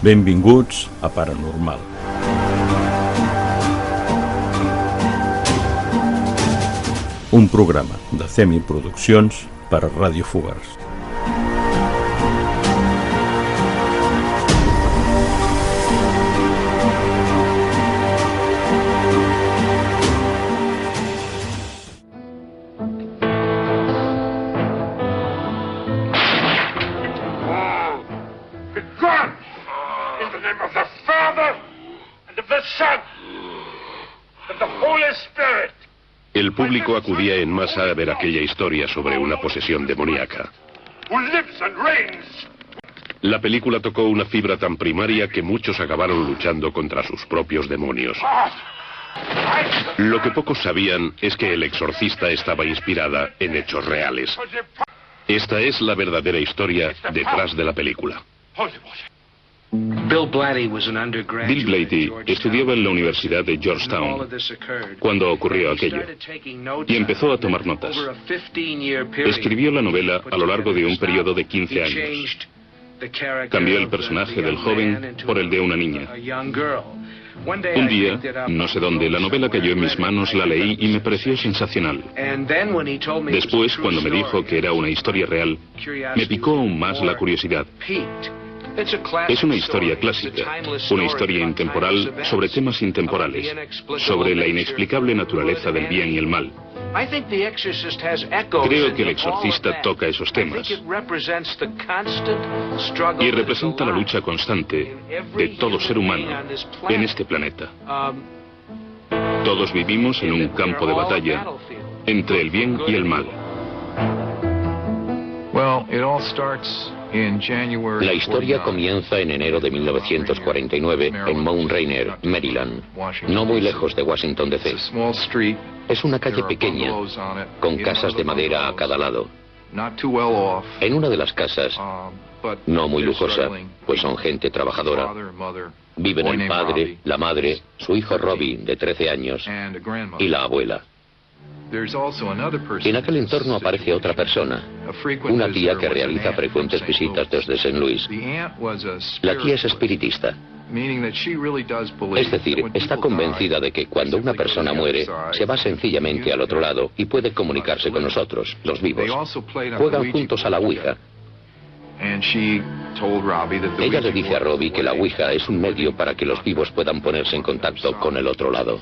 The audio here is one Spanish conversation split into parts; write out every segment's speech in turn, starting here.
Benvinguts a Paranormal. Un programa de CEMI Produccions per a Ràdio Fogars. El público acudía en masa a ver aquella historia sobre una posesión demoníaca. La película tocó una fibra tan primaria que muchos acabaron luchando contra sus propios demonios. Lo que pocos sabían es que El Exorcista estaba inspirada en hechos reales. Esta es la verdadera historia detrás de la película. Bill Blatty estudiaba en la Universidad de Georgetown cuando ocurrió aquello y empezó a tomar notas. Escribió la novela a lo largo de un periodo de 15 años. Cambió el personaje del joven por el de una niña. Un día, no sé dónde, la novela cayó en mis manos, la leí y me pareció sensacional. Después, cuando me dijo que era una historia real, me picó aún más la curiosidad. Es una historia clásica, una historia intemporal sobre temas intemporales, sobre la inexplicable naturaleza del bien y el mal. Creo que El Exorcista toca esos temas y representa la lucha constante de todo ser humano en este planeta. Todos vivimos en un campo de batalla entre el bien y el mal. La historia comienza en enero de 1949 en Mount Rainier, Maryland, no muy lejos de Washington, D.C. Es una calle pequeña, con casas de madera a cada lado. En una de las casas, no muy lujosa, pues son gente trabajadora, viven el padre, la madre, su hijo Robbie, de 13 años, y la abuela. En aquel entorno aparece otra persona, una tía que realiza frecuentes visitas desde St. Louis. La tía es espiritista. Es decir, está convencida de que cuando una persona muere, se va sencillamente al otro lado y puede comunicarse con nosotros, los vivos. Juegan juntos a la Ouija. Ella le dice a Robbie que la Ouija es un medio para que los vivos puedan ponerse en contacto con el otro lado.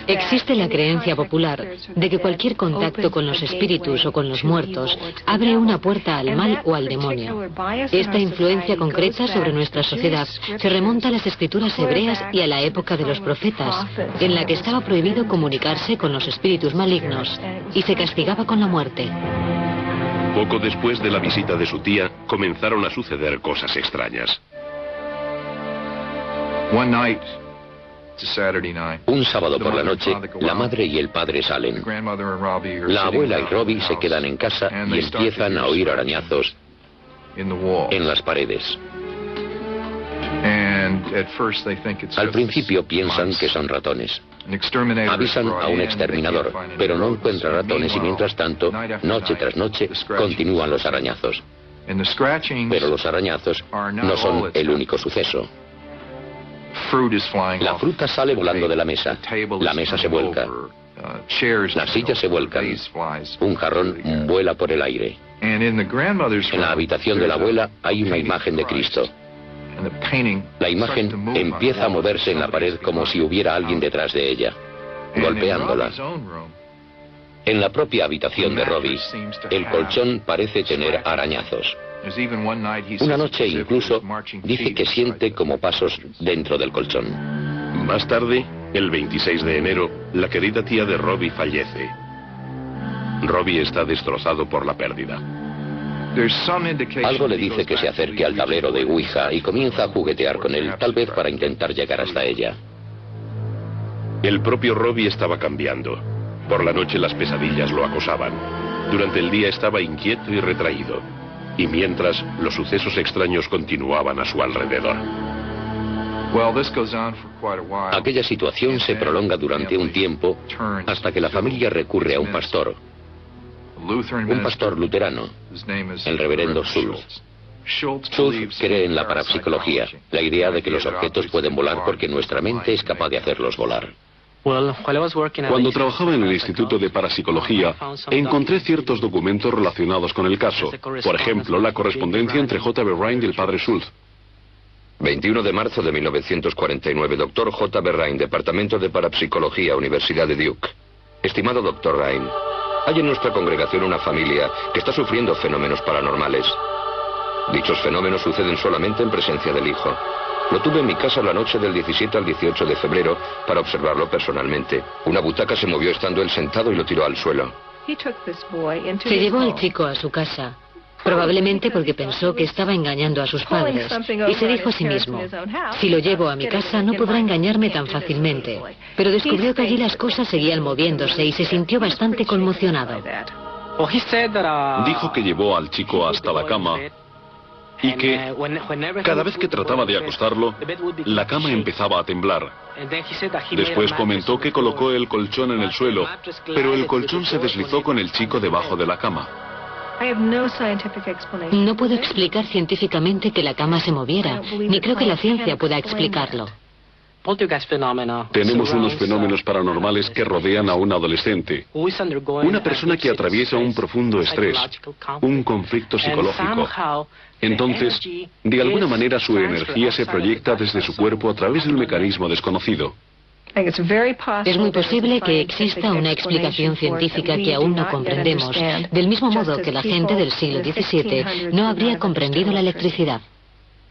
Existe la creencia popular de que cualquier contacto con los espíritus o con los muertos abre una puerta al mal o al demonio. Esta influencia concreta sobre nuestra sociedad se remonta a las escrituras hebreas y a la época de los profetas, en la que estaba prohibido comunicarse con los espíritus malignos y se castigaba con la muerte. Poco después de la visita de su tía, comenzaron a suceder cosas extrañas. Un sábado por la noche, la madre y el padre salen. La abuela y Robbie se quedan en casa y empiezan a oír arañazos en las paredes. Al principio piensan que son ratones. Avisan a un exterminador, pero no encuentra ratones y mientras tanto, noche tras noche, continúan los arañazos. Pero los arañazos no son el único suceso. La fruta sale volando de la mesa se vuelca, las sillas se vuelcan, un jarrón vuela por el aire. En la habitación de la abuela hay una imagen de Cristo. La imagen empieza a moverse en la pared como si hubiera alguien detrás de ella, golpeándola. En la propia habitación de Robbie, el colchón parece tener arañazos. Una noche incluso dice que siente como pasos dentro del colchón. Más tarde, el 26 de enero, la querida tía de Robbie fallece. Robbie está destrozado por la pérdida. Algo le dice que se acerque al tablero de Ouija y comienza a juguetear con él, tal vez para intentar llegar hasta ella. El propio Robbie estaba cambiando. Por la noche las pesadillas lo acosaban. Durante el día estaba inquieto y retraído. Y mientras, los sucesos extraños continuaban a su alrededor. Aquella situación se prolonga durante un tiempo hasta que la familia recurre a un pastor luterano, el reverendo Schultz. Schultz cree en la parapsicología, la idea de que los objetos pueden volar porque nuestra mente es capaz de hacerlos volar. Cuando trabajaba en el Instituto de Parapsicología, encontré ciertos documentos relacionados con el caso. Por ejemplo, la correspondencia entre J.B. Rhine y el padre Schultz. 21 de marzo de 1949, Dr. J.B. Rhine, Departamento de Parapsicología, Universidad de Duke. Estimado Dr. Rhine, hay en nuestra congregación una familia que está sufriendo fenómenos paranormales. Dichos fenómenos suceden solamente en presencia del hijo. Lo tuve en mi casa la noche del 17 al 18 de febrero para observarlo personalmente. Una butaca se movió estando él sentado y lo tiró al suelo. Se llevó al chico a su casa, probablemente porque pensó que estaba engañando a sus padres, y se dijo a sí mismo, si lo llevo a mi casa no podrá engañarme tan fácilmente. Pero descubrió que allí las cosas seguían moviéndose y se sintió bastante conmocionado. Dijo que llevó al chico hasta la cama y que cada vez que trataba de acostarlo, la cama empezaba a temblar. Después comentó que colocó el colchón en el suelo, pero el colchón se deslizó con el chico debajo de la cama. No puedo explicar científicamente que la cama se moviera, ni creo que la ciencia pueda explicarlo. Tenemos unos fenómenos paranormales que rodean a un adolescente, una persona que atraviesa un profundo estrés, un conflicto psicológico. Entonces, de alguna manera su energía se proyecta desde su cuerpo a través de un mecanismo desconocido. Es muy posible que exista una explicación científica que aún no comprendemos, del mismo modo que la gente del siglo XVII no habría comprendido la electricidad.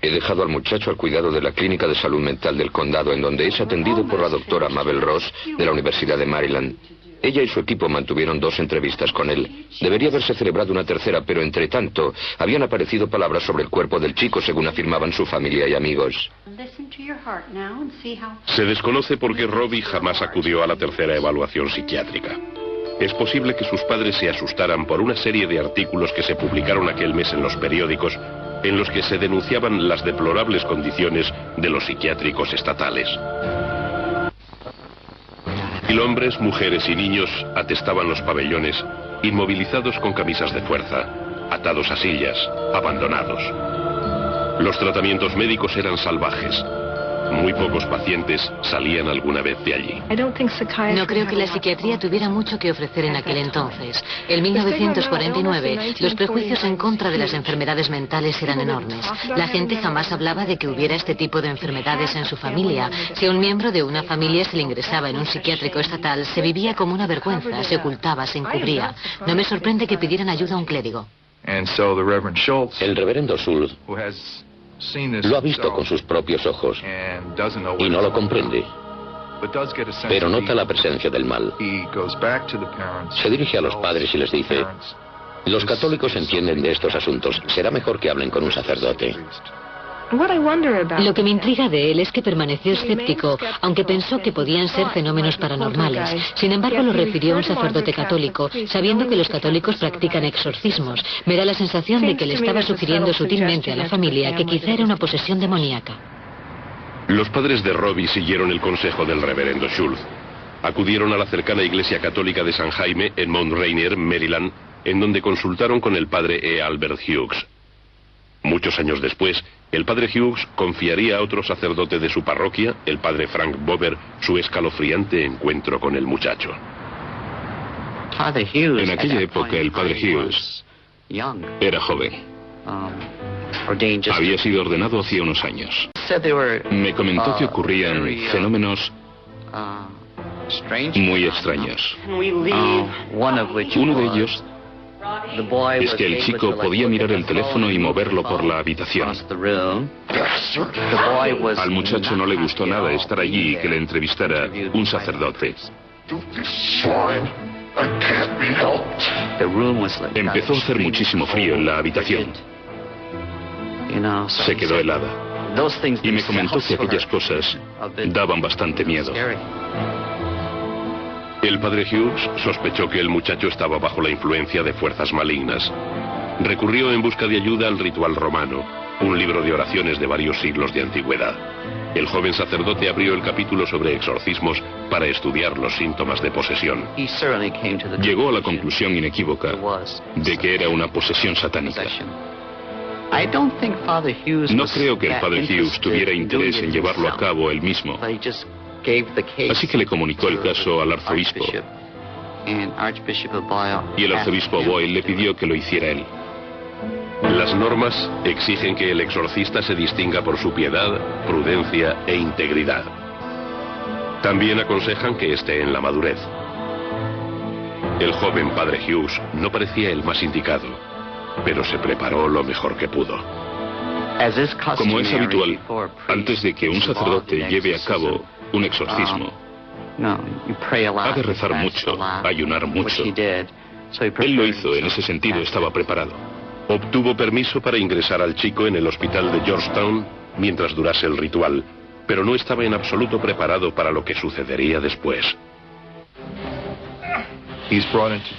He dejado al muchacho al cuidado de la Clínica de Salud Mental del Condado, en donde es atendido por la doctora Mabel Ross, de la Universidad de Maryland. Ella y su equipo mantuvieron 2 entrevistas con él. Debería haberse celebrado una tercera, pero entre tanto, habían aparecido palabras sobre el cuerpo del chico, según afirmaban su familia y amigos. Se desconoce por qué Robbie jamás acudió a la tercera evaluación psiquiátrica. Es posible que sus padres se asustaran por una serie de artículos que se publicaron aquel mes en los periódicos, en los que se denunciaban las deplorables condiciones de los psiquiátricos estatales. 1000 hombres, mujeres y niños atestaban los pabellones, inmovilizados con camisas de fuerza, atados a sillas, abandonados. Los tratamientos médicos eran salvajes. Muy pocos pacientes salían alguna vez de allí. No creo que la psiquiatría tuviera mucho que ofrecer en aquel entonces. En 1949, los prejuicios en contra de las enfermedades mentales eran enormes. La gente jamás hablaba de que hubiera este tipo de enfermedades en su familia. Si a un miembro de una familia se le ingresaba en un psiquiátrico estatal, se vivía como una vergüenza, se ocultaba, se encubría. No me sorprende que pidieran ayuda a un clérigo. El reverendo Schultz lo ha visto con sus propios ojos y no lo comprende, pero nota la presencia del mal. Se dirige a los padres y les dice, los católicos entienden de estos asuntos, será mejor que hablen con un sacerdote. Lo que me intriga de él es que permaneció escéptico, aunque pensó que podían ser fenómenos paranormales. Sin embargo, lo refirió a un sacerdote católico, sabiendo que los católicos practican exorcismos. Me da la sensación de que le estaba sugiriendo sutilmente a la familia que quizá era una posesión demoníaca. Los padres de Robbie siguieron el consejo del reverendo Schultz. Acudieron a la cercana iglesia católica de San Jaime, en Mount Rainier, Maryland, en donde consultaron con el padre E. Albert Hughes. Muchos años después, el padre Hughes confiaría a otro sacerdote de su parroquia, el padre Frank Bober, su escalofriante encuentro con el muchacho. En aquella época, el padre Hughes era joven. Había sido ordenado hacía unos años. Me comentó que ocurrían fenómenos muy extraños. Uno de ellos es que el chico podía mirar el teléfono y moverlo por la habitación. Al muchacho no le gustó nada estar allí y que le entrevistara un sacerdote. Empezó a hacer muchísimo frío en la habitación. Se quedó helada. Y me comentó que aquellas cosas daban bastante miedo. El padre Hughes sospechó que el muchacho estaba bajo la influencia de fuerzas malignas. Recurrió en busca de ayuda al ritual romano, un libro de oraciones de varios siglos de antigüedad. El joven sacerdote abrió el capítulo sobre exorcismos para estudiar los síntomas de posesión. Llegó a la conclusión inequívoca de que era una posesión satánica. No creo que el padre Hughes tuviera interés en llevarlo a cabo él mismo, así que le comunicó el caso al arzobispo, y el arzobispo Boyle le pidió que lo hiciera él. Las normas exigen que el exorcista se distinga por su piedad, prudencia e integridad. También aconsejan que esté en la madurez. El joven padre Hughes no parecía el más indicado, pero se preparó lo mejor que pudo. Como es habitual, antes de que un sacerdote lleve a cabo un exorcismo, ha de rezar mucho, ayunar mucho. Él lo hizo, en ese sentido estaba preparado. Obtuvo permiso para ingresar al chico en el hospital de Georgetown mientras durase el ritual, pero no estaba en absoluto preparado para lo que sucedería después.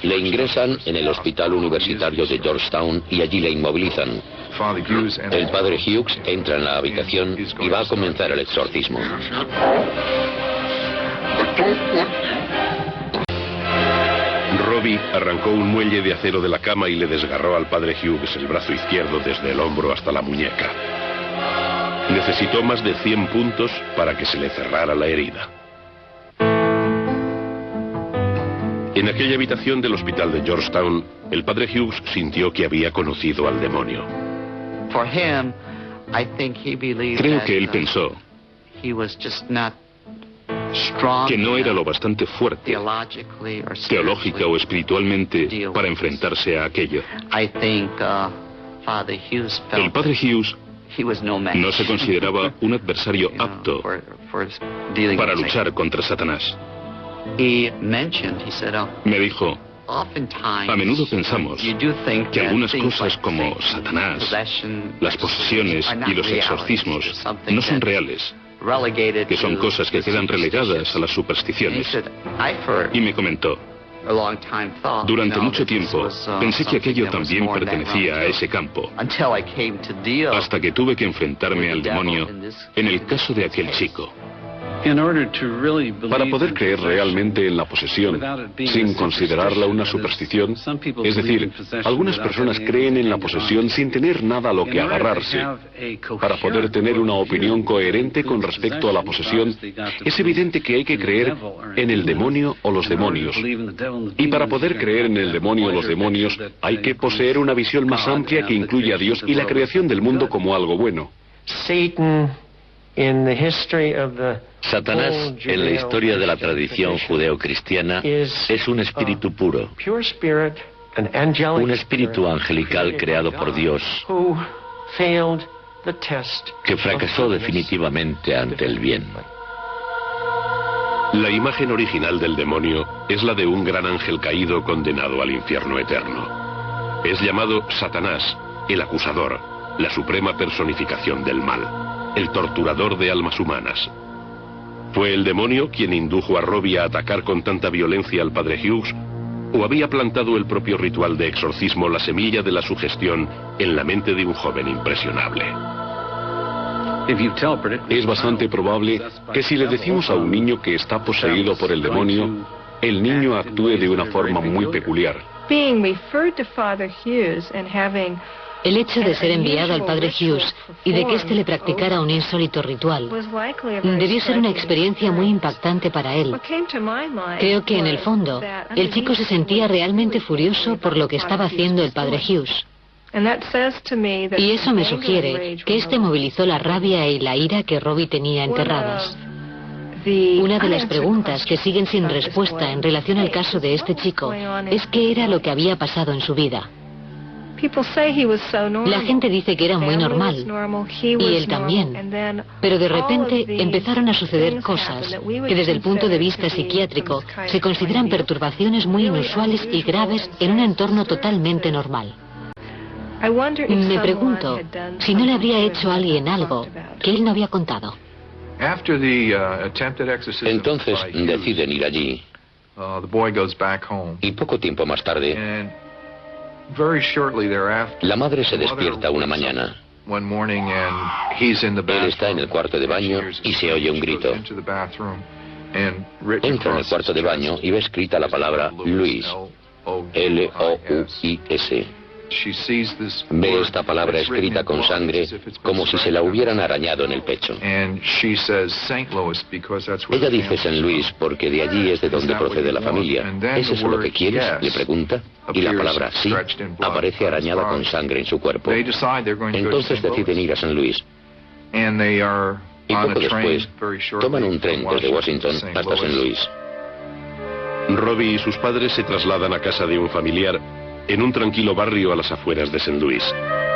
Le ingresan en el hospital universitario de Georgetown y allí le inmovilizan. El padre Hughes entra en la habitación y va a comenzar el exorcismo. Robbie arrancó un muelle de acero de la cama y le desgarró al padre Hughes el brazo izquierdo desde el hombro hasta la muñeca. Necesitó más de 100 puntos para que se le cerrara la herida. En aquella habitación del hospital de Georgetown, el padre Hughes sintió que había conocido al demonio. Creo que él pensó que no era lo bastante fuerte, teológica o espiritualmente, para enfrentarse a aquello. El padre Hughes no se consideraba un adversario apto para luchar contra Satanás. Me dijo, a menudo pensamos que algunas cosas como Satanás, las posesiones y los exorcismos no son reales, que son cosas que quedan relegadas a las supersticiones. Y me comentó, durante mucho tiempo pensé que aquello también pertenecía a ese campo, hasta que tuve que enfrentarme al demonio en el caso de aquel chico. Para poder creer realmente en la posesión, sin considerarla una superstición, es decir, algunas personas creen en la posesión sin tener nada a lo que agarrarse. Para poder tener una opinión coherente con respecto a la posesión, es evidente que hay que creer en el demonio o los demonios. Y para poder creer en el demonio o los demonios, hay que poseer una visión más amplia que incluye a Dios y la creación del mundo como algo bueno. Satanás, en la historia de la tradición judeocristiana, es un espíritu puro, un espíritu angelical creado por Dios, que fracasó definitivamente ante el bien. La imagen original del demonio es la de un gran ángel caído condenado al infierno eterno. Es llamado Satanás, el acusador, la suprema personificación del mal, el torturador de almas humanas. ¿Fue el demonio quien indujo a Robbie a atacar con tanta violencia al padre Hughes? ¿O había plantado el propio ritual de exorcismo la semilla de la sugestión en la mente de un joven impresionable? Es bastante probable que si le decimos a un niño que está poseído por el demonio, el niño actúe de una forma muy peculiar. El hecho de ser enviado al padre Hughes y de que éste le practicara un insólito ritual debió ser una experiencia muy impactante para él. Creo que en el fondo el chico se sentía realmente furioso por lo que estaba haciendo el padre Hughes. Y eso me sugiere que éste movilizó la rabia y la ira que Robbie tenía enterradas. Una de las preguntas que siguen sin respuesta en relación al caso de este chico es qué era lo que había pasado en su vida. La gente dice que era muy normal, y él también, pero de repente empezaron a suceder cosas que desde el punto de vista psiquiátrico se consideran perturbaciones muy inusuales y graves en un entorno totalmente normal. Me pregunto si no le habría hecho a alguien algo que él no había contado. Entonces deciden ir allí, y poco tiempo más tarde, la madre se despierta una mañana. Él está en el cuarto de baño y se oye un grito. Entra en el cuarto de baño y ve escrita la palabra Louis, L-O-U-I-S. Ve esta palabra escrita con sangre como si se la hubieran arañado en el pecho. Ella dice St. Louis porque de allí es de donde procede la familia. ¿Es eso lo que quieres?, le pregunta. Y la palabra sí aparece arañada con sangre en su cuerpo. Entonces deciden ir a St. Louis. Y poco después toman un tren desde Washington hasta St. Louis. Robbie y sus padres se trasladan a casa de un familiar en un tranquilo barrio a las afueras de St. Louis,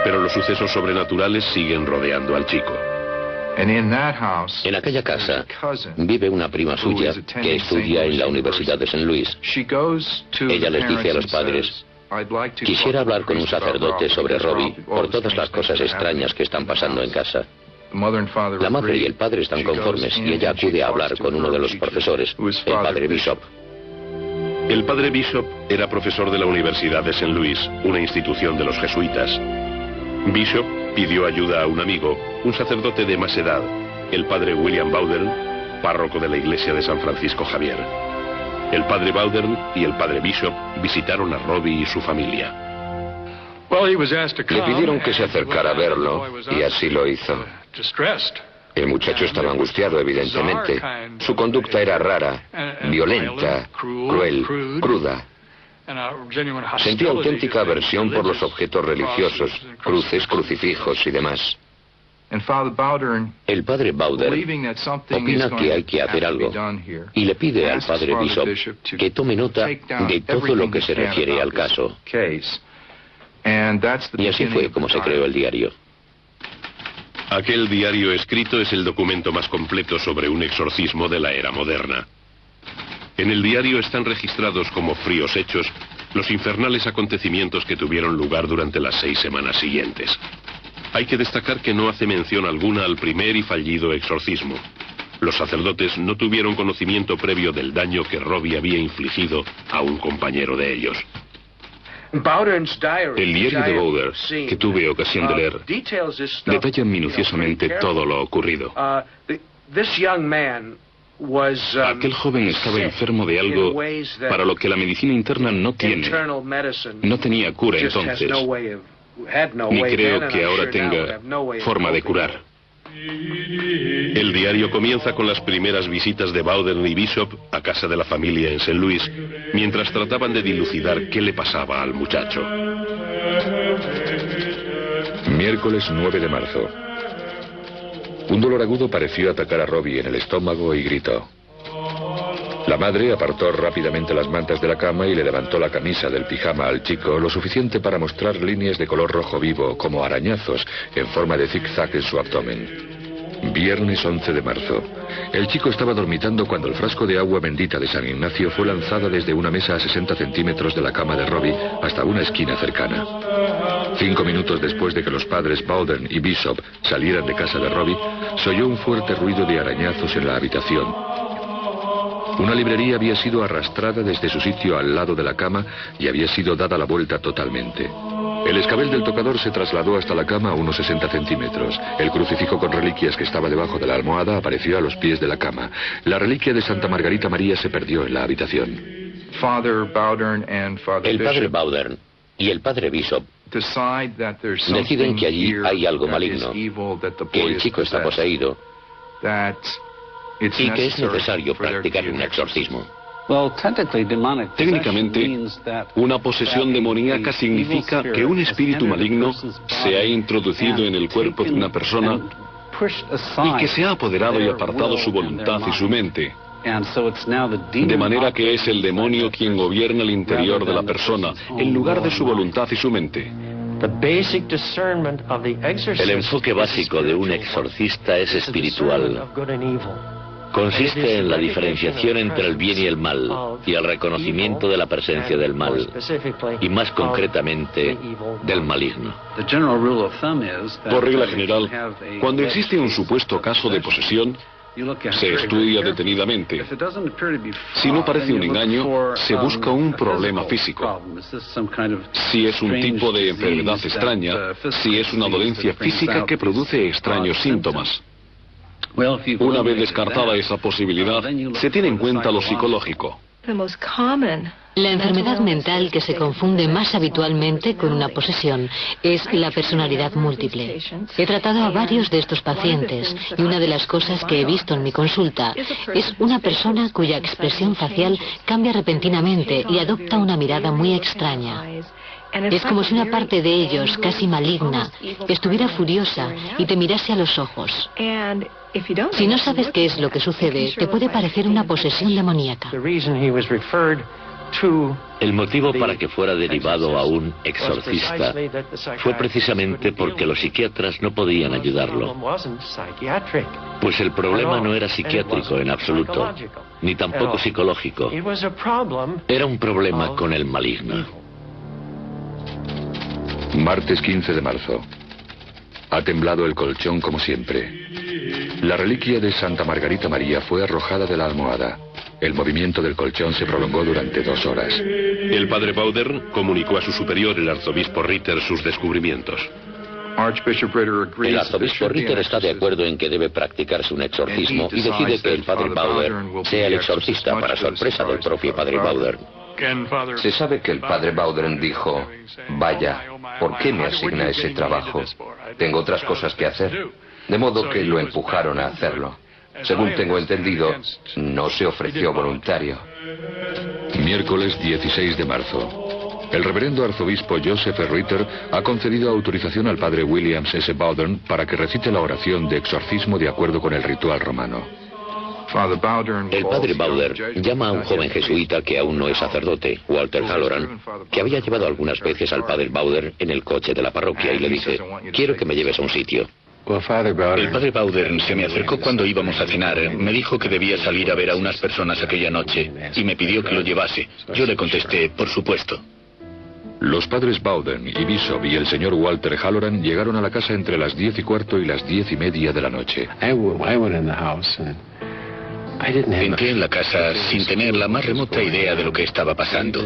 pero los sucesos sobrenaturales siguen rodeando al chico. En aquella casa vive una prima suya que estudia en la Universidad de St. Louis. Ella les dice a los padres: quisiera hablar con un sacerdote sobre Robbie por todas las cosas extrañas que están pasando en casa. La madre y el padre están conformes y ella acude a hablar con uno de los profesores, el padre Bishop. El padre Bishop era profesor de la Universidad de St. Louis, una institución de los jesuitas. Bishop pidió ayuda a un amigo, un sacerdote de más edad, el padre William Bowdern, párroco de la iglesia de San Francisco Javier. El padre Bowdern y el padre Bishop visitaron a Robbie y su familia. Le pidieron que se acercara a verlo y así lo hizo. El muchacho estaba angustiado, evidentemente. Su conducta era rara, violenta, cruel, cruda. Sentía auténtica aversión por los objetos religiosos, cruces, crucifijos y demás. El padre Bowdern opina que hay que hacer algo y le pide al padre Bishop que tome nota de todo lo que se refiere al caso. Y así fue como se creó el diario. Aquel diario escrito es el documento más completo sobre un exorcismo de la era moderna. En el diario están registrados como fríos hechos los infernales acontecimientos que tuvieron lugar durante las 6 semanas siguientes. Hay que destacar que no hace mención alguna al primer y fallido exorcismo. Los sacerdotes no tuvieron conocimiento previo del daño que Robbie había infligido a un compañero de ellos. El diario de Bowdern, que tuve ocasión de leer, detalla minuciosamente todo lo ocurrido. Aquel joven estaba enfermo de algo para lo que la medicina interna no tiene. No tenía cura entonces, ni creo que ahora tenga forma de curar. El diario comienza con las primeras visitas de Bowdern y Bishop a casa de la familia en St. Louis, mientras trataban de dilucidar qué le pasaba al muchacho. Miércoles 9 de marzo. Un dolor agudo pareció atacar a Robbie en el estómago y gritó. La madre apartó rápidamente las mantas de la cama y le levantó la camisa del pijama al chico lo suficiente para mostrar líneas de color rojo vivo, como arañazos, en forma de zigzag en su abdomen. Viernes 11 de marzo. El chico estaba dormitando cuando el frasco de agua bendita de San Ignacio fue lanzada desde una mesa a 60 centímetros de la cama de Robbie hasta una esquina cercana. 5 minutos después de que los padres Bowdern y Bishop salieran de casa de Robbie, se oyó un fuerte ruido de arañazos en la habitación. Una librería había sido arrastrada desde su sitio al lado de la cama y había sido dada la vuelta totalmente. El escabel del tocador se trasladó hasta la cama a unos 60 centímetros. El crucifijo con reliquias que estaba debajo de la almohada apareció a los pies de la cama. La reliquia de Santa Margarita María se perdió en la habitación. El padre Bowdern y el padre Bishop deciden que allí hay algo maligno, que el chico está poseído y que es necesario practicar un exorcismo. Técnicamente, una posesión demoníaca significa que un espíritu maligno se ha introducido en el cuerpo de una persona y que se ha apoderado y apartado su voluntad y su mente. De manera que es el demonio quien gobierna el interior de la persona, en lugar de su voluntad y su mente. El enfoque básico de un exorcista es espiritual. Consiste en la diferenciación entre el bien y el mal, y el reconocimiento de la presencia del mal, y más concretamente, del maligno. Por regla general, cuando existe un supuesto caso de posesión, se estudia detenidamente. Si no parece un engaño, se busca un problema físico. Si es un tipo de enfermedad extraña, si es una dolencia física que produce extraños síntomas. Una vez descartada esa posibilidad, se tiene en cuenta lo psicológico. La enfermedad mental que se confunde más habitualmente con una posesión es la personalidad múltiple. He tratado a varios de estos pacientes y una de las cosas que he visto en mi consulta es una persona cuya expresión facial cambia repentinamente y adopta una mirada muy extraña. Es como si una parte de ellos, casi maligna, estuviera furiosa y te mirase a los ojos. Si no sabes qué es lo que sucede, te puede parecer una posesión demoníaca. El motivo para que fuera derivado a un exorcista fue precisamente porque los psiquiatras no podían ayudarlo. Pues el problema no era psiquiátrico en absoluto, ni tampoco psicológico. Era un problema con el maligno. Martes 15 de marzo. Ha temblado el colchón como siempre. La reliquia de Santa Margarita María fue arrojada de la almohada. El movimiento del colchón se prolongó durante 2 horas. El padre Bowdern comunicó a su superior, el arzobispo Ritter, sus descubrimientos. El arzobispo Ritter está de acuerdo en que debe practicarse un exorcismo y decide que el padre Bowdern sea el exorcista, para sorpresa del propio padre Bowdern. Se sabe que el padre Bowdern dijo: vaya, ¿por qué me asigna ese trabajo? Tengo otras cosas que hacer. De modo que lo empujaron a hacerlo. Según tengo entendido, no se ofreció voluntario. Miércoles 16 de marzo. El reverendo arzobispo Joseph Ritter ha concedido autorización al padre Williams S. Bowdern para que recite la oración de exorcismo de acuerdo con el ritual romano. El padre Bowdern llama a un joven jesuita que aún no es sacerdote, Walter Halloran, que había llevado algunas veces al padre Bowdern en el coche de la parroquia y le dice: quiero que me lleves a un sitio. El padre Bowdern se me acercó cuando íbamos a cenar. Me dijo que debía salir a ver a unas personas aquella noche y me pidió que lo llevase. Yo le contesté: por supuesto. Los padres Bowdern y Bishop y el señor Walter Halloran llegaron a la casa entre las 10:15 y las 10:30 de la noche. Entré en la casa sin tener la más remota idea de lo que estaba pasando.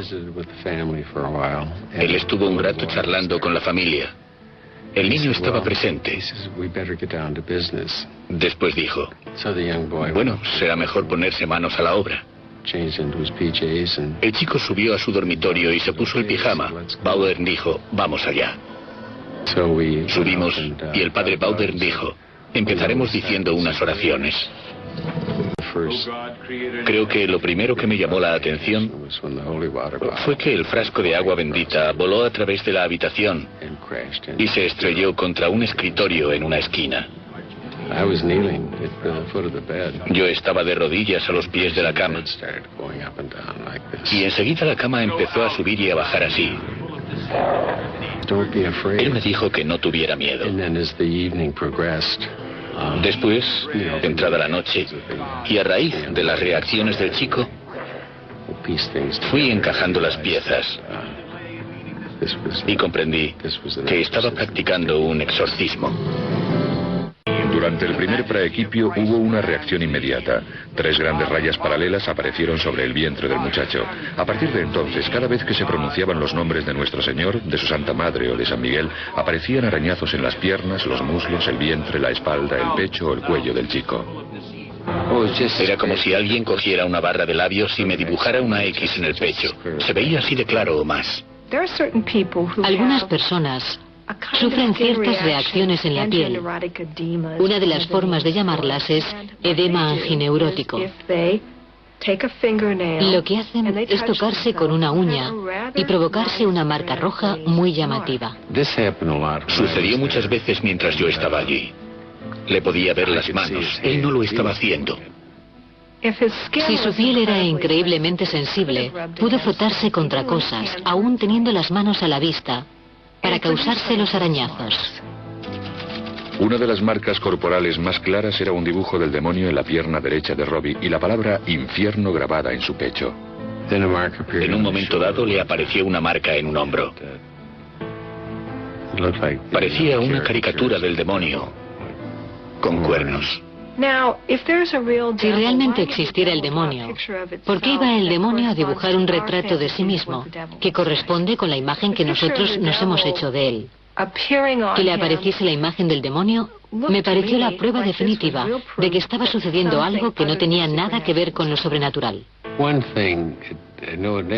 Él estuvo un rato charlando con la familia. El niño estaba presente. Después dijo: bueno, será mejor ponerse manos a la obra. El chico subió a su dormitorio y se puso el pijama. Bowdern dijo: vamos allá. Subimos y el padre Bowdern dijo: empezaremos diciendo unas oraciones. Creo que lo primero que me llamó la atención fue que el frasco de agua bendita voló a través de la habitación y se estrelló contra un escritorio en una esquina. Yo estera de rodillas a los pies de la cama y enseguida la cama empezó a subir y a bajar así. Él me dijo que no tuviera miedo. Después, entrada la noche, y a raíz de las reacciones del chico, fui encajando las piezas y comprendí que estaba practicando un exorcismo. Durante el primer praequipio hubo una reacción inmediata. 3 grandes rayas paralelas aparecieron sobre el vientre del muchacho. A partir de entonces, cada vez que se pronunciaban los nombres de Nuestro Señor, de su Santa Madre o de San Miguel, aparecían arañazos en las piernas, los muslos, el vientre, la espalda, el pecho o el cuello del chico. Era como si alguien cogiera una barra de labios y me dibujara una X en el pecho. Se veía así de claro o más. Algunas personas sufren ciertas reacciones en la piel. Una de las formas de llamarlas es edema angineurótico. Lo que hacen es tocarse con una uña y provocarse una marca roja muy llamativa. Sucedió muchas veces mientras yo estaba allí. Le podía ver las manos. Él no lo estaba haciendo. Si su piel era increíblemente sensible, pudo frotarse contra cosas, aún teniendo las manos a la vista, para causarse los arañazos. Una de las marcas corporales más claras era un dibujo del demonio en la pierna derecha de Robbie y la palabra infierno grabada en su pecho. En un momento dado le apareció una marca en un hombro. Parecía una caricatura del demonio, con cuernos. Si realmente existiera el demonio, ¿por qué iba el demonio a dibujar un retrato de sí mismo, que corresponde con la imagen que nosotros nos hemos hecho de él? Que le apareciese la imagen del demonio me pareció la prueba definitiva de que estaba sucediendo algo que no tenía nada que ver con lo sobrenatural.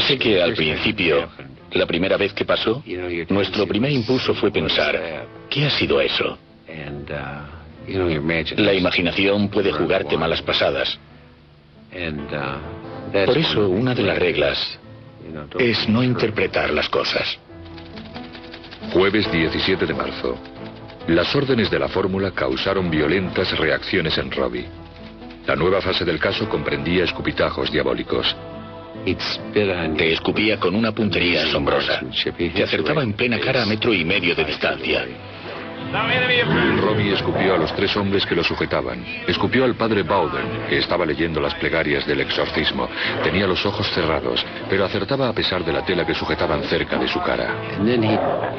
Sé que al principio, la primera vez que pasó, nuestro primer impulso fue pensar, ¿qué ha sido eso? La imaginación puede jugarte malas pasadas. Por eso, una de las reglas es no interpretar las cosas. Jueves 17 de marzo. Las órdenes de la fórmula causaron violentas reacciones en Robbie. La nueva fase del caso comprendía escupitajos diabólicos. Te escupía con una puntería asombrosa. Te acertaba en plena cara a 1,5 metros de distancia. Robbie escupió a los 3 hombres que lo sujetaban. Escupió al padre Bowden, que estaba leyendo las plegarias del exorcismo. Tenía los ojos cerrados, pero acertaba a pesar de la tela que sujetaban cerca de su cara.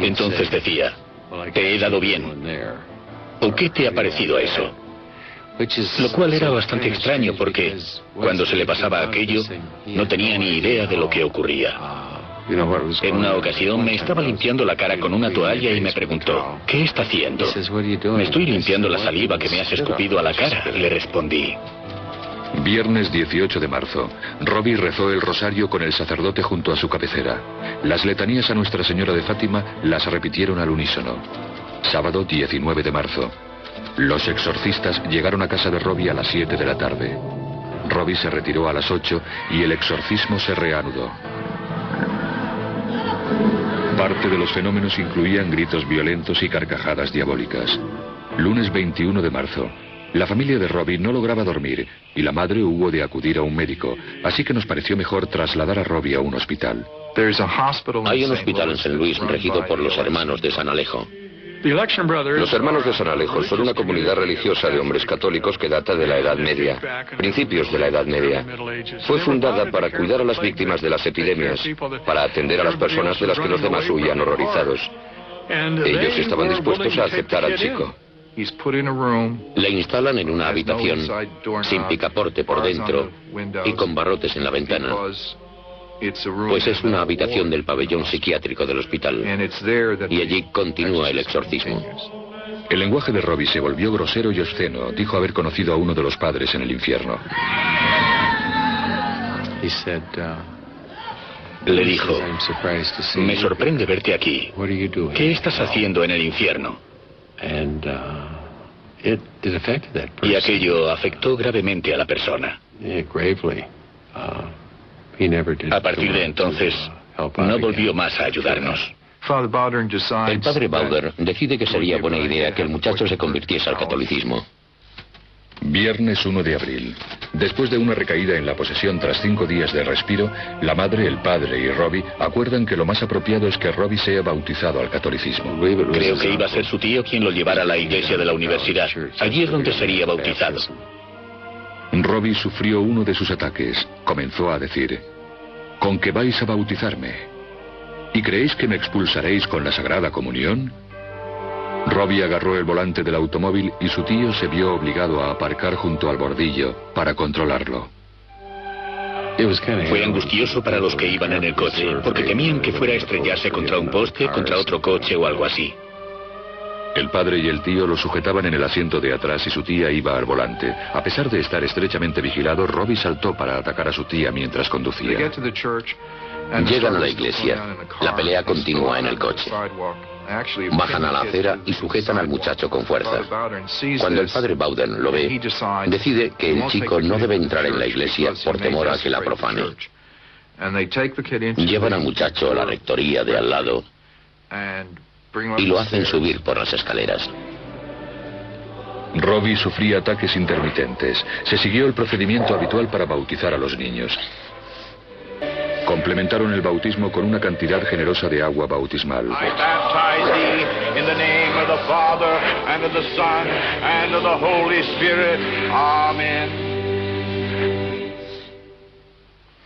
Entonces decía, te he dado bien. ¿O qué te ha parecido eso? Lo cual era bastante extraño porque cuando se le pasaba aquello no tenía ni idea de lo que ocurría. En una ocasión me estaba limpiando la cara con una toalla y me preguntó, ¿qué está haciendo? Me estoy limpiando la saliva que me has escupido a la cara, le respondí. Viernes 18 de marzo. Robbie rezó el rosario con el sacerdote junto a su cabecera. Las letanías a Nuestra Señora de Fátima las repitieron al unísono. Sábado 19 de marzo. Los exorcistas llegaron a casa de Robbie a las 7 de la tarde. Robbie se retiró a las 8 y el exorcismo se reanudó. Parte de los fenómenos incluían gritos violentos y carcajadas diabólicas. Lunes 21 de marzo. La familia de Robbie no lograba dormir y la madre hubo de acudir a un médico, así que nos pareció mejor trasladar a Robbie a un hospital. Hay un hospital en St. Louis regido por los hermanos de San Alejo. Los hermanos de San Alejo son una comunidad religiosa de hombres católicos que data de la Edad Media, principios de la Edad Media. Fue fundada para cuidar a las víctimas de las epidemias, para atender a las personas de las que los demás huían horrorizados. Ellos estaban dispuestos a aceptar al chico. Le instalan en una habitación sin picaporte por dentro y con barrotes en la ventana. Pues es una habitación del pabellón psiquiátrico del hospital. Y allí continúa el exorcismo. El lenguaje de Robbie se volvió grosero y obsceno. Dijo haber conocido a uno de los padres en el infierno. Le dijo, me sorprende verte aquí. ¿Qué estás haciendo en el infierno? Y aquello afectó gravemente a la persona. A partir de entonces, no volvió más a ayudarnos. El padre Bowden decide que sería buena idea que el muchacho se convirtiese al catolicismo. Viernes 1 de abril. Después de una recaída en la posesión tras 5 días de respiro, la madre, el padre y Robbie acuerdan que lo más apropiado es que Robbie sea bautizado al catolicismo. Creo que iba a ser su tío quien lo llevara a la iglesia de la universidad. Allí es donde sería bautizado. Robbie sufrió uno de sus ataques. Comenzó a decir, ¿con qué vais a bautizarme? ¿Y creéis que me expulsaréis con la Sagrada Comunión? Robbie agarró el volante del automóvil y su tío se vio obligado a aparcar junto al bordillo para controlarlo. Fue angustioso para los que iban en el coche, porque temían que fuera a estrellarse contra un poste, contra otro coche o algo así. El padre y el tío lo sujetaban en el asiento de atrás y su tía iba al volante. A pesar de estar estrechamente vigilado, Robbie saltó para atacar a su tía mientras conducía. Llegan a la iglesia. La pelea continúa en el coche. Bajan a la acera y sujetan al muchacho con fuerza. Cuando el padre Bowden lo ve, decide que el chico no debe entrar en la iglesia por temor a que la profane. Llevan al muchacho a la rectoría de al lado y lo hacen subir por las escaleras. Robbie sufría ataques intermitentes. Se siguió el procedimiento habitual para bautizar a los niños. Complementaron el bautismo con una cantidad generosa de agua bautismal.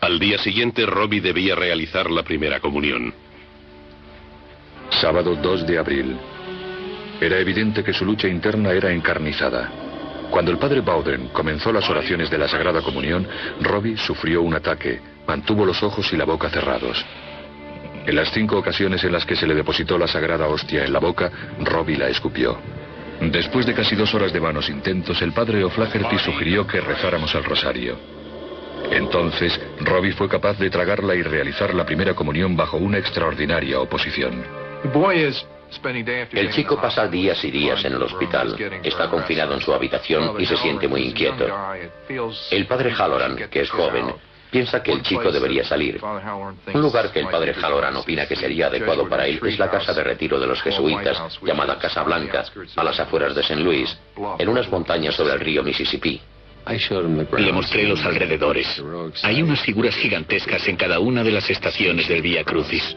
Al día siguiente, Robbie debía realizar la primera comunión. Sábado 2 de abril. Era evidente que su lucha interna era encarnizada. Cuando el padre Bowden comenzó las oraciones de la Sagrada Comunión, Robbie sufrió un ataque. Mantuvo los ojos y la boca cerrados. En las 5 ocasiones en las que se le depositó la sagrada hostia en la boca, Robbie la escupió. Después de casi 2 horas de vanos intentos, el padre O'Flaherty sugirió que rezáramos el rosario. Entonces, Robbie fue capaz de tragarla y realizar la primera comunión bajo una extraordinaria oposición. El chico pasa días y días en el hospital. Está confinado en su habitación y se siente muy inquieto. El padre Halloran, que es joven, piensa que el chico debería salir. Un lugar que el padre Halloran opina que sería adecuado para él es la casa de retiro de los jesuitas, llamada Casa Blanca, a las afueras de St. Louis, en unas montañas sobre el río Mississippi. Le mostré los alrededores. Hay unas figuras gigantescas en cada una de las estaciones del Vía Crucis.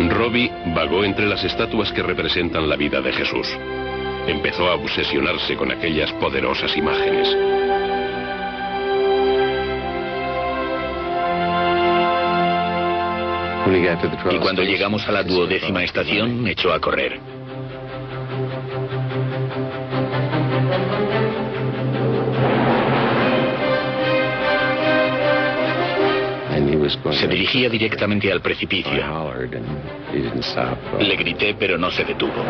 Robbie vagó entre las estatuas que representan la vida de Jesús. Empezó a obsesionarse con aquellas poderosas imágenes. Y cuando llegamos a la 12ª estación, echó a correr. Se dirigía directamente al precipicio. Le grité, pero no se detuvo.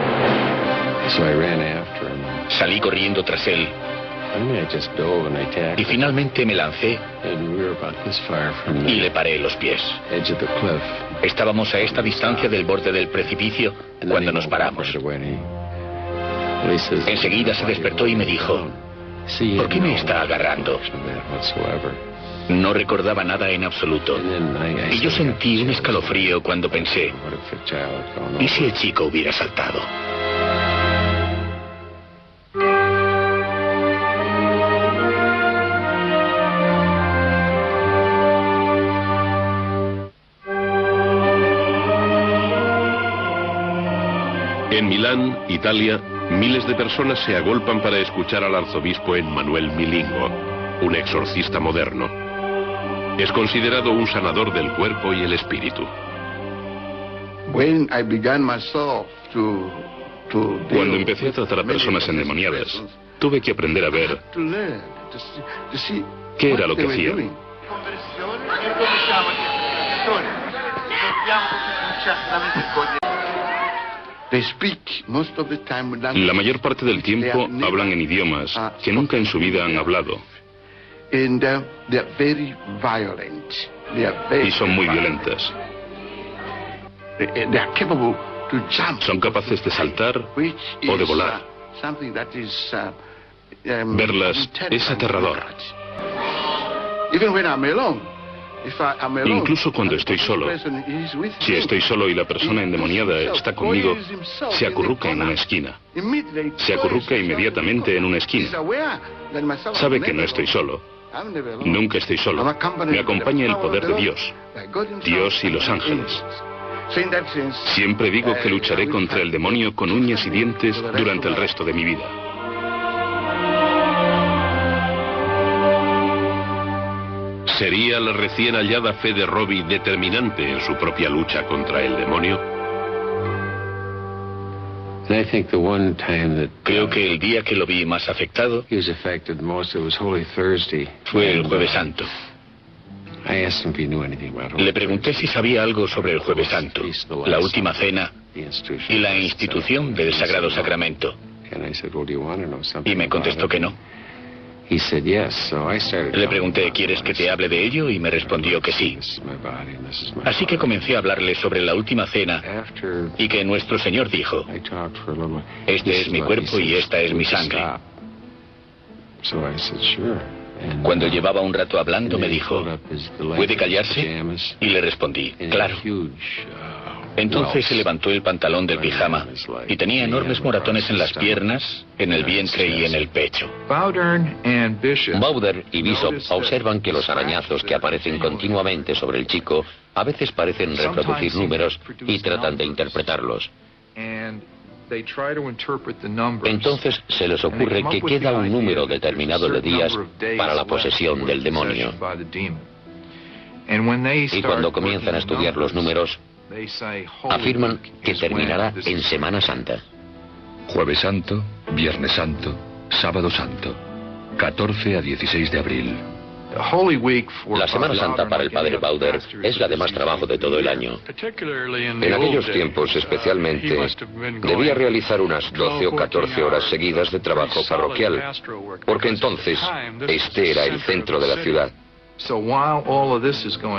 Salí corriendo tras él. Y finalmente me lancé y le paré los pies. Estábamos a esta distancia del borde del precipicio cuando nos paramos. Enseguida se despertó y me dijo: ¿por qué me está agarrando? No recordaba nada en absoluto. Y yo sentí un escalofrío cuando pensé: ¿y si el chico hubiera saltado? En Milán, Italia, miles de personas se agolpan para escuchar al arzobispo Emmanuel Milingo, un exorcista moderno. Es considerado un sanador del cuerpo y el espíritu. Cuando empecé a tratar a personas endemoniadas, tuve que aprender a ver qué era lo que hacían. La mayor parte del tiempo hablan en idiomas que nunca en su vida han hablado. Y son muy violentas. Son capaces de saltar o de volar. Verlas es aterrador. Incluso cuando estoy solo, si estoy solo y la persona endemoniada está conmigo, se acurruca en una esquina. Se acurruca inmediatamente en una esquina. Sabe que no estoy solo. Nunca estoy solo. Me acompaña el poder de Dios. Dios y los ángeles. Siempre digo que lucharé contra el demonio con uñas y dientes durante el resto de mi vida. ¿Sería la recién hallada fe de Robbie determinante en su propia lucha contra el demonio? Creo que el día que lo vi más afectado fue el Jueves Santo. Le pregunté si sabía algo sobre el Jueves Santo, la última cena y la institución del Sagrado Sacramento. Y me contestó que no. Le pregunté: ¿quieres que te hable de ello? Y me respondió que sí. Así que comencé a hablarle sobre la última cena y que nuestro Señor dijo: este es mi cuerpo y esta es mi sangre. Cuando llevaba un rato hablando me dijo: ¿puede callarse? Y le respondí: claro. Entonces se levantó el pantalón del pijama y tenía enormes moratones en las piernas, en el vientre y en el pecho. Bowder y Bishop observan que los arañazos que aparecen continuamente sobre el chico a veces parecen reproducir números y tratan de interpretarlos. Entonces se les ocurre que queda un número determinado de días para la posesión del demonio. Y cuando comienzan a estudiar los números, afirman que terminará en Semana Santa. Jueves Santo, Viernes Santo, Sábado Santo, 14 a 16 de abril, La Semana Santa para el padre Bowder es la de más trabajo de todo el año. En aquellos tiempos, especialmente, debía realizar unas 12 o 14 horas seguidas de trabajo parroquial, porque entonces este era el centro de la ciudad.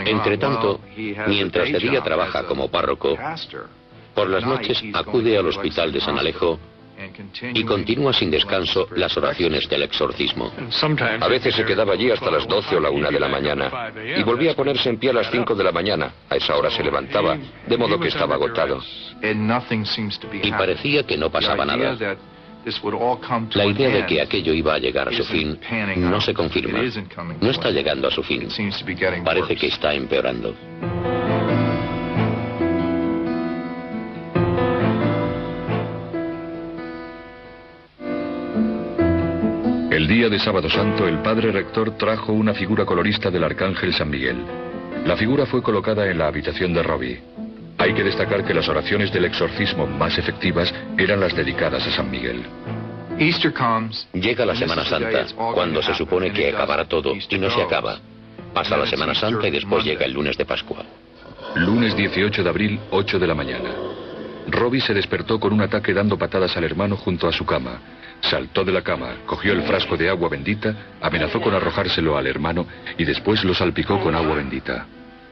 Entre tanto, mientras de día trabaja como párroco, por las noches acude al hospital de San Alejo y continúa sin descanso las oraciones del exorcismo. A veces se quedaba allí hasta las 12 o la 1 de la mañana y volvía a ponerse en pie a las 5 de la mañana. A esa hora se levantaba, de modo que estaba agotado. Y parecía que no pasaba nada. La idea de que aquello iba a llegar a su fin no se confirma. No está llegando a su fin. Parece que está empeorando. El día de Sábado Santo, el padre rector trajo una figura colorista del arcángel San Miguel. La figura fue colocada en la habitación de Robbie. Hay que destacar que las oraciones del exorcismo más efectivas eran las dedicadas a San Miguel. Llega la Semana Santa, cuando se supone que acabará todo, y no se acaba. Pasa la Semana Santa y después llega el lunes de Pascua. Lunes 18 de abril, 8 de la mañana. Robbie se despertó con un ataque dando patadas al hermano junto a su cama. Saltó de la cama, cogió el frasco de agua bendita, amenazó con arrojárselo al hermano y después lo salpicó con agua bendita.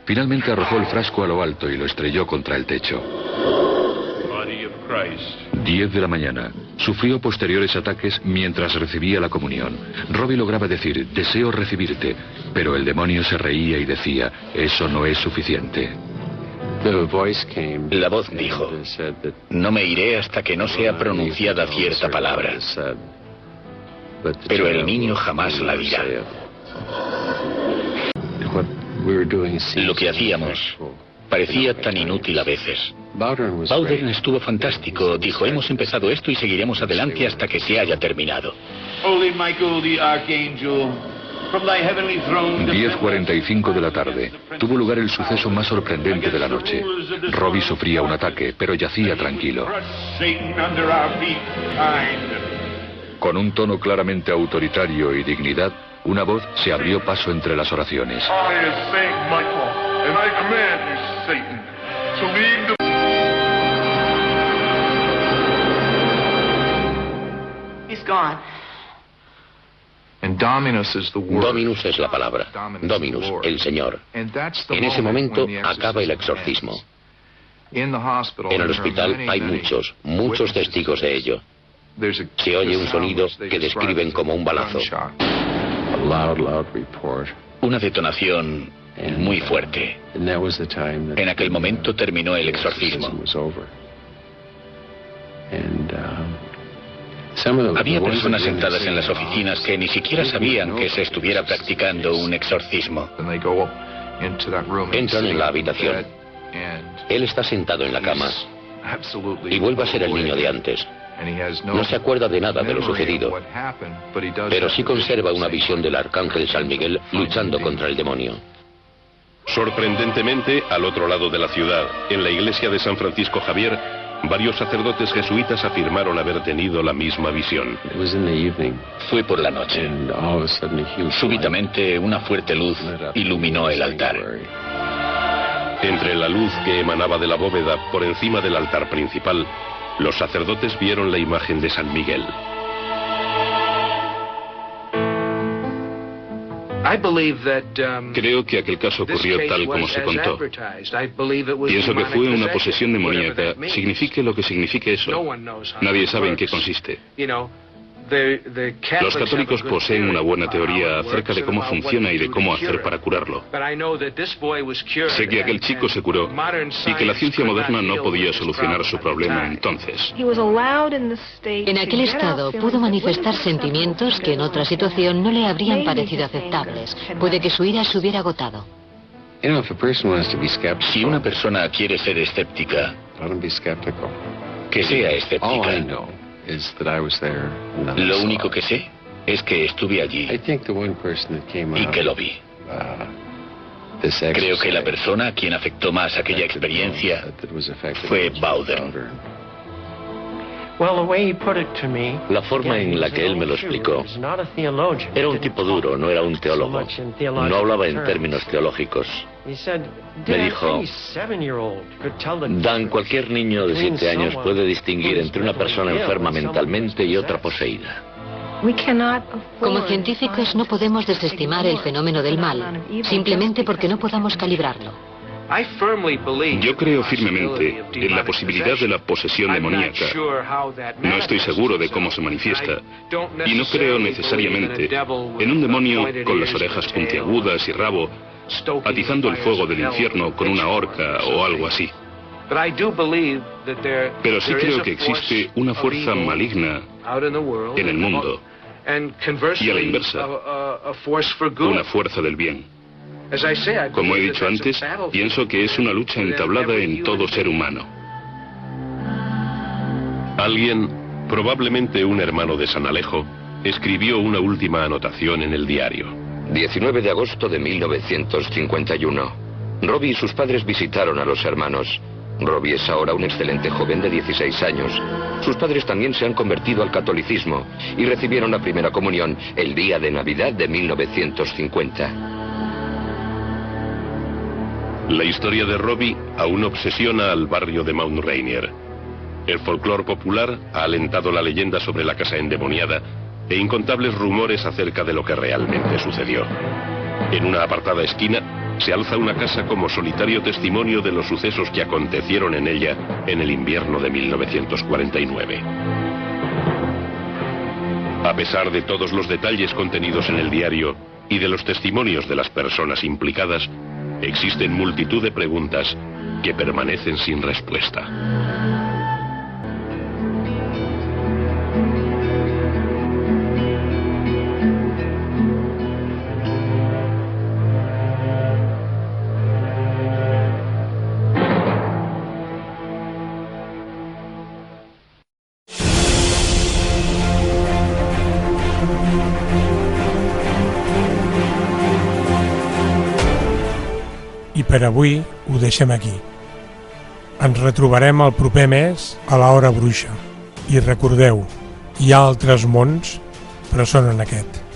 Finalmente arrojó el frasco a lo alto y lo estrelló contra el techo. 10 de la mañana. Sufrió posteriores ataques mientras recibía la comunión. Robbie lograba decir, deseo recibirte, pero el demonio se reía y decía, eso no es suficiente. La voz dijo, no me iré hasta que no sea pronunciada cierta palabra. Pero el niño jamás la dirá. Lo que hacíamos parecía tan inútil a veces. Bowden estuvo fantástico. Dijo, hemos empezado esto y seguiremos adelante hasta que se haya terminado. 10:45 de la tarde. Tuvo lugar el suceso más sorprendente de la noche. Robbie sufría un ataque, pero yacía tranquilo. Con un tono claramente autoritario y dignidad, una voz se abrió paso entre las oraciones. Dominus es la palabra. Dominus, el Señor. En ese momento acaba el exorcismo. En el hospital hay muchos testigos de ello. Se oye un sonido que describen como un balazo. Una detonación muy fuerte. En aquel momento terminó el exorcismo. Había personas sentadas en las oficinas que ni siquiera sabían que se estuviera practicando un exorcismo. Entran en la habitación. Él está sentado en la cama y vuelve a ser el niño de antes. No se acuerda de nada de lo sucedido, pero sí conserva una visión del arcángel San Miguel luchando contra el demonio. Sorprendentemente, al otro lado de la ciudad, en la iglesia de San Francisco Javier, varios sacerdotes jesuitas afirmaron haber tenido la misma visión. Fue por la noche. Súbitamente, una fuerte luz iluminó el altar. Entre la luz que emanaba de la bóveda por encima del altar principal, los sacerdotes vieron la imagen de San Miguel. Creo que aquel caso ocurrió tal como se contó. Pienso que fue una posesión demoníaca, signifique lo que signifique eso. Nadie sabe en qué consiste. Los católicos poseen una buena teoría acerca de cómo funciona y de cómo hacer para curarlo. Sé que aquel chico se curó y que la ciencia moderna no podía solucionar su problema entonces. En aquel estado pudo manifestar sentimientos que en otra situación no le habrían parecido aceptables. Puede que su ira se hubiera agotado. Si una persona quiere ser escéptica, que sea escéptica. Lo único que sé es que estuve allí y que lo vi. Creo que la persona a quien afectó más aquella experiencia fue Bowden. La forma en la que él me lo explicó, era un tipo duro, no era un teólogo, no hablaba en términos teológicos. Me dijo: Dan, cualquier niño de 7 años puede distinguir entre una persona enferma mentalmente y otra poseída. Como científicos no podemos desestimar el fenómeno del mal, simplemente porque no podamos calibrarlo. Yo creo firmemente en la posibilidad de la posesión demoníaca. No estoy seguro de cómo se manifiesta. Y no creo necesariamente en un demonio con las orejas puntiagudas y rabo, atizando el fuego del infierno con una horca o algo así. Pero sí creo que existe una fuerza maligna en el mundo. Y a la inversa, una fuerza del bien. Como he dicho antes, pienso que es una lucha entablada en todo ser humano. Alguien, probablemente un hermano de San Alejo, escribió una última anotación en el diario. 19 de agosto de 1951. Robbie y sus padres visitaron a los hermanos. Robbie es ahora un excelente joven de 16 años. Sus padres también se han convertido al catolicismo y recibieron la primera comunión el día de Navidad de 1950. La historia de Robbie aún obsesiona al barrio de Mount Rainier. El folclore popular ha alentado la leyenda sobre la casa endemoniada e incontables rumores acerca de lo que realmente sucedió. En una apartada esquina se alza una casa como solitario testimonio de los sucesos que acontecieron en ella en el invierno de 1949. A pesar de todos los detalles contenidos en el diario y de los testimonios de las personas implicadas, existen multitud de preguntas que permanecen sin respuesta. I per avui ho deixem aquí. Ens retrobarem el proper mes a l'Hora Bruixa. I recordeu, hi ha altres mons, però són en aquest.